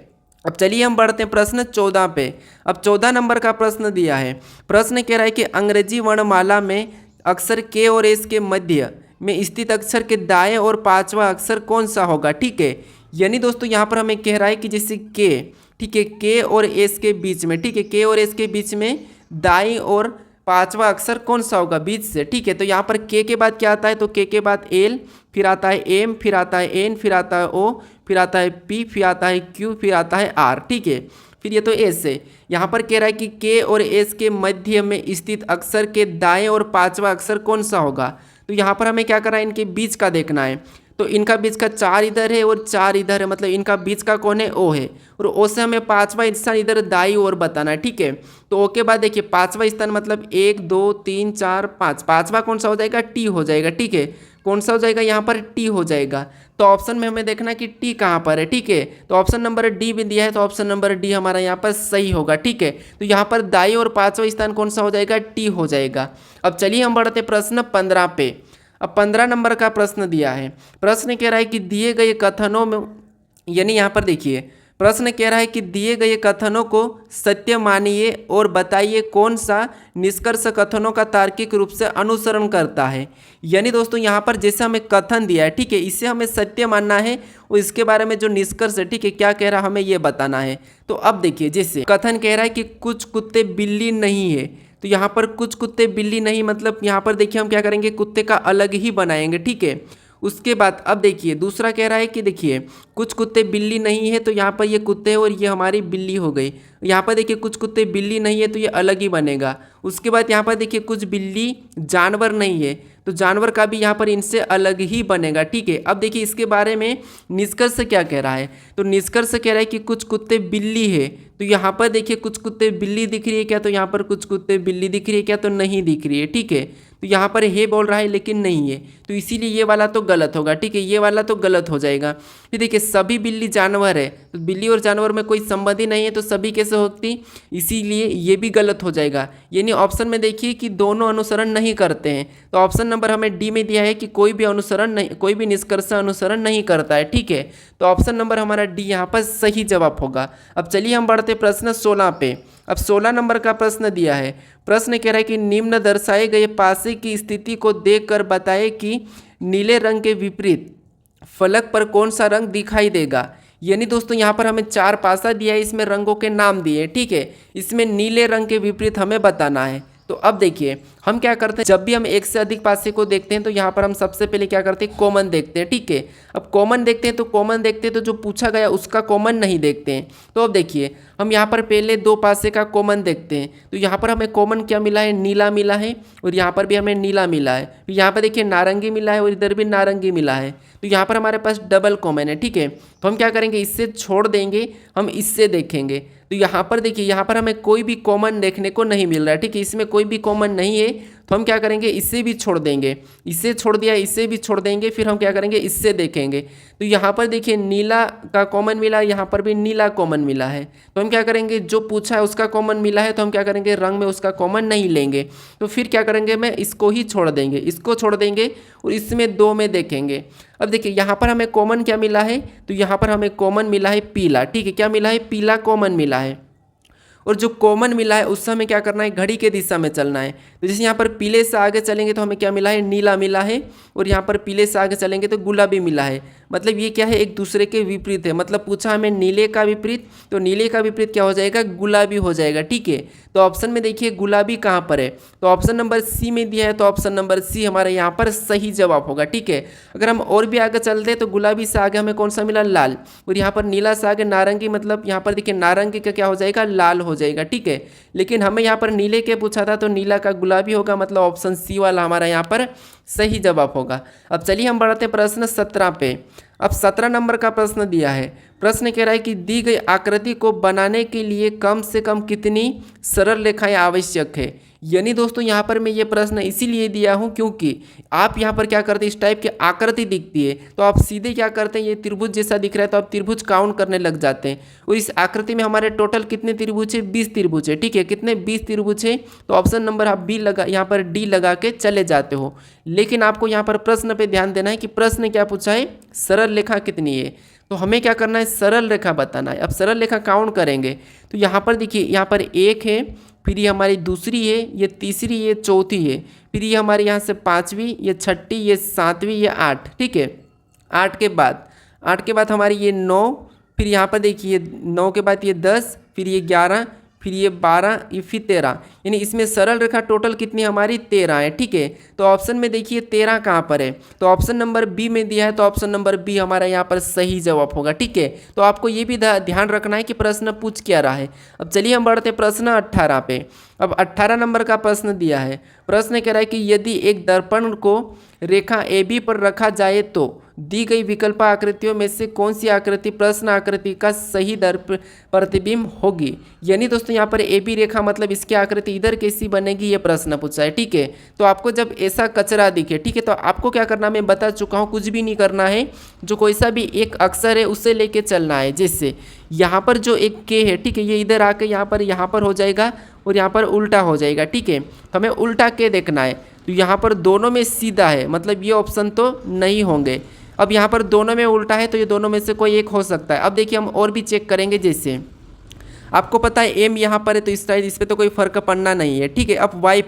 अब चलिए हम बढ़ते हैं प्रश्न 14 पे। अब 14 नंबर का प्रश्न दिया है। प्रश्न कह रहा है कि अंग्रेजी वर्णमाला में अक्षर के और एस के मध्य में स्थित अक्षर के दाएं और 5वां अक्षर कौन सा होगा, ठीक है। यानी दोस्तों यहाँ पर हमें कह रहा है कि जैसे के, ठीक है, के और एस के बीच में, ठीक है, के और एस के बीच में दाईं और 5वां अक्षर कौन सा होगा बीच से, ठीक है। तो यहाँ पर के बाद क्या आता है, तो के बाद एल, फिर आता है एम, फिर आता है एन, फिर आता है ओ, फिर आता है पी, फिर आता है क्यू, फिर आता है आर, ठीक है। फिर ये तो एस है। यहाँ पर कह रहा है कि के और एस के मध्य में स्थित अक्षर के दाएं और 5वां अक्षर कौन सा होगा। तो यहाँ पर हमें क्या करना है, इनके बीच का देखना है। तो इनका बीच का 4 इधर है और 4 इधर है, मतलब इनका बीच का कौन है, ओ है। और ओ से हमें 5वां स्थान इधर दाई ओर बताना है, ठीक है। तो ओ के बाद देखिए 5वां स्थान मतलब 1 2 3 4 5, 5वां कौन सा हो जाएगा, टी हो जाएगा, ठीक है। कौन सा हो जाएगा, यहाँ पर टी हो जाएगा। तो ऑप्शन में हमें देखना कि टी कहाँ पर है, ठीक है। तो ऑप्शन नंबर डी भी दिया है, तो ऑप्शन नंबर डी हमारा यहाँ पर सही होगा, ठीक है। तो यहाँ पर दाई और 5वां स्थान कौन सा हो जाएगा, टी हो जाएगा। अब चलिए हम बढ़ते प्रश्न 15 पे। अब 15 नंबर का प्रश्न दिया है। प्रश्न कह रहा है कि दिए गए कथनों में, यानी यहाँ पर देखिए प्रश्न कह रहा है कि दिए गए कथनों को सत्य मानिए और बताइए कौन सा निष्कर्ष कथनों का तार्किक रूप से अनुसरण करता है। यानी दोस्तों यहाँ पर जैसे हमें कथन दिया है, ठीक है, इसे हमें सत्य मानना है और इसके बारे में जो निष्कर्ष है, ठीक है, क्या कह रहा है हमें ये बताना है। तो अब देखिए जैसे कथन कह रहा है कि कुछ कुत्ते बिल्ली नहीं है, तो यहाँ पर कुछ कुत्ते बिल्ली नहीं मतलब यहाँ पर देखिए हम क्या करेंगे, कुत्ते का अलग ही बनाएंगे, ठीक है। उसके बाद अब देखिए दूसरा कह रहा है कि देखिए कुछ कुत्ते बिल्ली नहीं है, तो यहाँ पर ये कुत्ते और ये हमारी बिल्ली हो गई। यहाँ पर देखिए कुछ कुत्ते बिल्ली नहीं है तो ये अलग ही बनेगा। उसके बाद यहाँ पर देखिए कुछ बिल्ली जानवर नहीं है, तो जानवर का भी यहाँ पर इनसे अलग ही बनेगा, ठीक है। अब देखिए इसके बारे में निष्कर्ष क्या कह रहा है, तो निष्कर्ष कह रहा है कि कुछ कुत्ते बिल्ली है, तो यहाँ पर देखिए कुछ कुत्ते बिल्ली दिख रही है क्या, तो यहाँ पर कुछ कुत्ते बिल्ली दिख रही है क्या, तो नहीं दिख रही है, ठीक है। तो यहाँ पर हे बोल रहा है लेकिन नहीं है, तो इसीलिए ये वाला तो गलत होगा, ठीक है, ये वाला तो गलत हो जाएगा। फिर देखिए सभी बिल्ली जानवर है, तो बिल्ली और जानवर में कोई संबंध ही नहीं है, तो सभी कैसे होती, इसीलिए ये भी गलत हो जाएगा। यानी ऑप्शन में देखिए कि दोनों अनुसरण नहीं करते हैं, तो ऑप्शन नंबर हमें डी में दिया है कि कोई भी अनुसरण नहीं, कोई भी निष्कर्ष अनुसरण नहीं करता है, ठीक है। तो ऑप्शन नंबर हमारा डी यहाँ पर सही जवाब होगा। अब चलिए हम बढ़ते प्रश्न 16 पे। अब 16 नंबर का प्रश्न दिया है। प्रश्न कह रहा है कि निम्न दर्शाए गए पासे की स्थिति को देखकर बताएं कि नीले रंग के विपरीत फलक पर कौन सा रंग दिखाई देगा। यानी दोस्तों यहाँ पर हमें 4 पासा दिया है, इसमें रंगों के नाम दिए, ठीक है। इसमें नीले रंग के विपरीत हमें बताना है। तो अब देखिए हम क्या करते हैं, जब भी हम एक से अधिक पासे को देखते हैं तो यहाँ पर हम सबसे पहले क्या करते हैं, कॉमन देखते हैं, ठीक है। अब कॉमन देखते हैं तो जो पूछा गया उसका कॉमन नहीं देखते हैं। तो अब देखिए हम यहाँ पर पहले 2 पासे का कॉमन देखते हैं। तो यहाँ पर हमें कॉमन क्या मिला है, नीला मिला है, और यहाँ पर भी हमें नीला मिला है। तो यहाँ पर देखिए नारंगी मिला है और इधर भी नारंगी मिला है। तो यहाँ पर हमारे पास डबल कॉमन है, ठीक है। तो हम क्या करेंगे, इससे छोड़ देंगे, हम इससे देखेंगे। तो यहाँ पर देखिए यहाँ पर हमें कोई भी कॉमन देखने को नहीं मिल रहा है, ठीक है। इसमें कोई भी कॉमन नहीं है, तो हम क्या करेंगे, इससे भी छोड़ देंगे। इससे छोड़ दिया, इससे भी छोड़ देंगे, फिर हम क्या करेंगे, इससे देखेंगे। तो यहाँ पर देखिए नीला का कॉमन मिला, यहाँ पर भी नीला कॉमन मिला है। तो हम क्या करेंगे, जो पूछा है उसका कॉमन मिला है, तो हम क्या करेंगे, रंग में उसका कॉमन नहीं लेंगे। तो फिर क्या करेंगे, मैं इसको ही छोड़ देंगे, इसको छोड़ देंगे और इसमें 2 में देखेंगे। अब देखिए यहाँ पर हमें कॉमन क्या मिला है, तो यहाँ पर हमें कॉमन मिला है पीला, ठीक है। क्या मिला है, पीला कॉमन मिला है। और जो कॉमन मिला है उससे हमें क्या करना है, घड़ी के दिशा में चलना है। तो जैसे यहाँ पर पीले से आगे चलेंगे तो हमें क्या मिला है, नीला मिला है, और यहाँ पर पीले से आगे चलेंगे तो गुलाबी मिला है। मतलब ये क्या है, एक दूसरे के विपरीत है। मतलब पूछा हमें नीले का विपरीत, तो नीले का विपरीत क्या हो जाएगा, गुलाबी हो जाएगा, ठीक है। तो ऑप्शन में देखिए गुलाबी कहाँ पर है, तो ऑप्शन नंबर सी में दिया है, तो ऑप्शन नंबर सी हमारा यहाँ पर सही जवाब होगा, ठीक है। अगर हम और भी आगे चलते हैं तो गुलाबी से आगे हमें कौन सा मिला, लाल, और यहाँ पर नीला से आगे नारंगी, मतलब यहाँ पर देखिए नारंगी का क्या हो जाएगा, लाल हो जाएगा, ठीक है। लेकिन हमें यहाँ पर नीले के पूछा था, तो नीला का गुलाबी होगा, मतलब ऑप्शन सी वाला हमारा यहाँ पर सही जवाब होगा। अब चलिए हम बढ़ते हैं प्रश्न 17 पे। अब 17 नंबर का प्रश्न दिया है। प्रश्न कह रहा है कि दी गई आकृति को बनाने के लिए कम से कम कितनी सरल रेखाएं आवश्यक है। यानी दोस्तों यहाँ पर मैं ये प्रश्न इसीलिए दिया हूँ क्योंकि आप यहाँ पर क्या करते हैं, इस टाइप की आकृति दिखती है तो आप सीधे क्या करते हैं, ये त्रिभुज जैसा दिख रहा है तो आप त्रिभुज काउंट करने लग जाते हैं। और इस आकृति में हमारे टोटल कितने त्रिभुज है, 20 त्रिभुज है, ठीक है। कितने, 20 त्रिभुज है। तो ऑप्शन नंबर आप बी लगा, यहाँ पर डी लगा के चले जाते हो। लेकिन आपको यहाँ पर प्रश्न पे ध्यान देना है कि प्रश्न क्या पूछा है, सरल रेखा कितनी है। तो हमें क्या करना है, सरल रेखा बताना है। अब सरल रेखा काउंट करेंगे तो यहाँ पर देखिए, यहाँ पर 1 है, फिर ये हमारी दूसरी है, ये तीसरी, ये चौथी है, फिर ये हमारे यहाँ से 5वीं, ये 6ठी, ये 7वीं, ये 8, ठीक है। 8 के बाद हमारी ये 9, फिर यहाँ पर देखिए 9 के बाद ये 10, फिर ये 11, फिर ये 12, ये फिर 13। यानी इसमें सरल रेखा टोटल कितनी हमारी 13 है, ठीक है। तो ऑप्शन में देखिए 13 कहाँ पर है, तो ऑप्शन नंबर बी में दिया है, तो ऑप्शन नंबर बी हमारा यहाँ पर सही जवाब होगा, ठीक है। तो आपको ये भी ध्यान रखना है कि प्रश्न पूछ क्या रहा है। अब चलिए हम बढ़ते प्रश्न 18 पे। अब 18 नंबर का प्रश्न दिया है। प्रश्न कह रहा है कि यदि एक दर्पण को रेखा ए बी पर रखा जाए तो दी गई विकल्प आकृतियों में से कौन सी आकृति प्रश्न आकृति का सही प्रतिबिंब होगी। यानी दोस्तों यहाँ पर ए बी रेखा मतलब इसकी आकृति इधर कैसी बनेगी, ये प्रश्न पूछा है, ठीक है। तो आपको जब ऐसा कचरा दिखे, ठीक है, तो आपको क्या करना, मैं बता चुका हूँ, कुछ भी नहीं करना है। जो कोई सा भी एक अक्षर है उससे लेके चलना है। जैसे यहाँ पर जो एक के है, ठीक है, ये इधर आके यहाँ पर हो जाएगा और यहाँ पर उल्टा हो जाएगा, ठीक है। हमें उल्टा के देखना है। तो यहाँ पर दोनों में सीधा है, मतलब ये ऑप्शन तो नहीं होंगे। अब यहाँ पर दोनों में उल्टा है तो ये दोनों में से कोई एक हो सकता है। अब देखिए हम और भी चेक करेंगे। जैसे आपको पता है एम यहाँ पर है तो इस पर तो कोई फर्क पड़ना नहीं है, ठीक है। अब वाई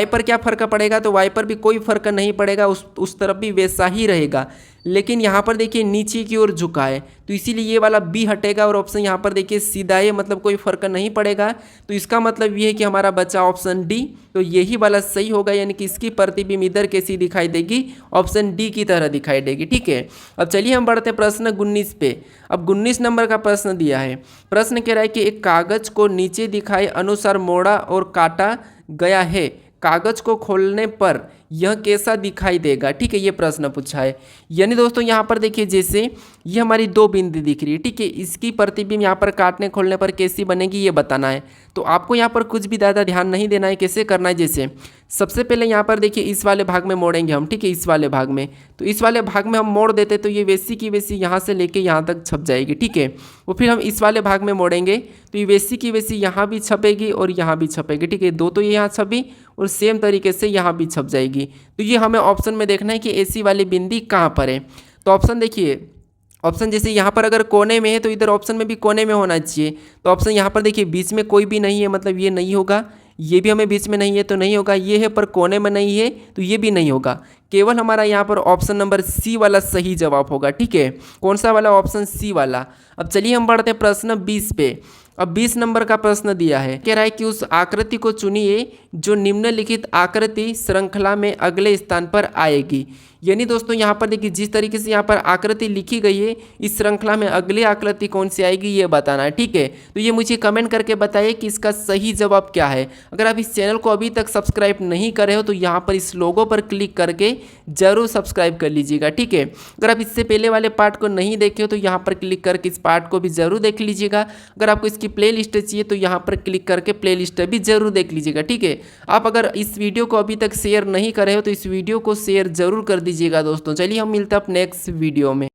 पर क्या फर्क पड़ेगा, तो वाई पर भी कोई फर्क नहीं पड़ेगा, उस तरफ भी वैसा ही रहेगा। लेकिन यहाँ पर देखिए नीचे की ओर झुका है तो इसीलिए ये वाला बी हटेगा और ऑप्शन यहाँ पर देखिए सीधा है, मतलब कोई फर्क नहीं पड़ेगा। तो इसका मतलब ये है कि हमारा बचा ऑप्शन डी, तो यही वाला सही होगा। यानी कि इसकी प्रतिबिंब इधर कैसी दिखाई देगी, ऑप्शन डी की तरह दिखाई देगी, ठीक है। अब चलिए हम बढ़ते हैं प्रश्न 19 पे। अब 19 नंबर का प्रश्न दिया है। प्रश्न कह रहा है कि एक कागज को नीचे दिखाए अनुसार मोड़ा और काटा गया है, कागज को खोलने पर यह कैसा दिखाई देगा, ठीक है। ये प्रश्न पूछा है। यानी दोस्तों यहाँ पर देखिए, जैसे ये हमारी 2 बिंदी दिख रही है, ठीक है, इसकी प्रतिबिंब यहाँ पर काटने खोलने पर कैसी बनेगी ये बताना है। तो आपको यहाँ पर कुछ भी ज़्यादा ध्यान नहीं देना है, कैसे करना है। जैसे सबसे पहले यहाँ पर देखिए इस वाले भाग में मोड़ेंगे हम, ठीक है, इस वाले भाग में। तो इस वाले भाग में हम मोड़ देते तो ये वैसी की वैसी यहाँ से लेके यहाँ तक छप जाएगी, ठीक है। और फिर हम इस वाले भाग में मोड़ेंगे तो ये वैसी की वैसी यहाँ भी छपेगी और यहाँ भी छपेगी, ठीक है। 2 तो ये यहाँ छपी और सेम तरीके से यहाँ भी छप जाएगी। तो ये हमें ऑप्शन में देखना है कि ऐसी वाली बिंदी कहाँ पर है। तो ऑप्शन देखिए, ऑप्शन जैसे यहाँ पर अगर कोने में है तो इधर ऑप्शन में भी कोने में होना चाहिए। तो ऑप्शन यहाँ पर देखिए बीच में कोई भी नहीं है, मतलब ये नहीं होगा। ये भी हमें बीच में नहीं है तो नहीं होगा, ये है पर कोने में नहीं है तो ये भी नहीं होगा। केवल हमारा यहाँ पर ऑप्शन नंबर सी वाला सही जवाब होगा। ठीक है, कौन सा वाला? ऑप्शन सी वाला। अब चलिए हम बढ़ते हैं प्रश्न 20 पे। अब 20 नंबर का प्रश्न दिया है, कह रहा है कि उस आकृति को चुनिए जो निम्नलिखित आकृति श्रृंखला में अगले स्थान पर आएगी। यानी दोस्तों यहाँ पर देखिए, जिस तरीके से यहाँ पर आकृति लिखी गई है, इस श्रृंखला में अगली आकृति कौन सी आएगी ये बताना है। ठीक है, तो ये मुझे कमेंट करके बताइए कि इसका सही जवाब क्या है। अगर आप इस चैनल को अभी तक सब्सक्राइब नहीं करे हो तो यहाँ पर इस लोगो पर क्लिक करके जरूर सब्सक्राइब कर लीजिएगा। ठीक है, अगर आप इससे पहले वाले पार्ट को नहीं देखे हो तो यहाँ पर क्लिक करके इस पार्ट को भी जरूर देख लीजिएगा। अगर आपको इसकी प्ले लिस्ट चाहिए तो यहाँ पर क्लिक करके प्ले लिस्ट भी जरूर देख लीजिएगा। ठीक है, आप अगर इस वीडियो को अभी तक शेयर नहीं करे हो तो इस वीडियो को शेयर जरूर कर दीजिएगा दोस्तों। चलिए हम मिलते हैं अब नेक्स्ट वीडियो में।